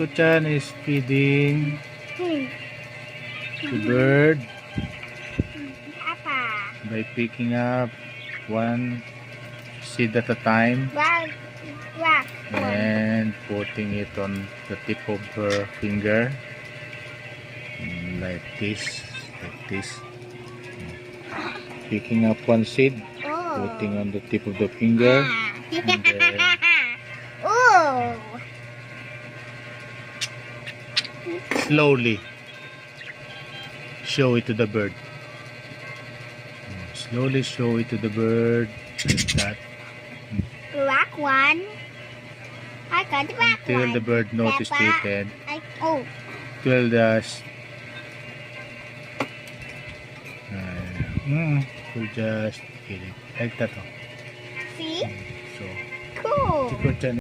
Chico-chan is feeding the bird by picking up one seed at a time and putting it on the tip of her finger, like this, picking up one seed, putting on the tip of the finger, and then slowly show it to the bird. Slowly show it to the bird, like that. Black one. I got the black one. Until the bird notices it. Till the we'll just eat it like that. See? So Cool. Chico-chan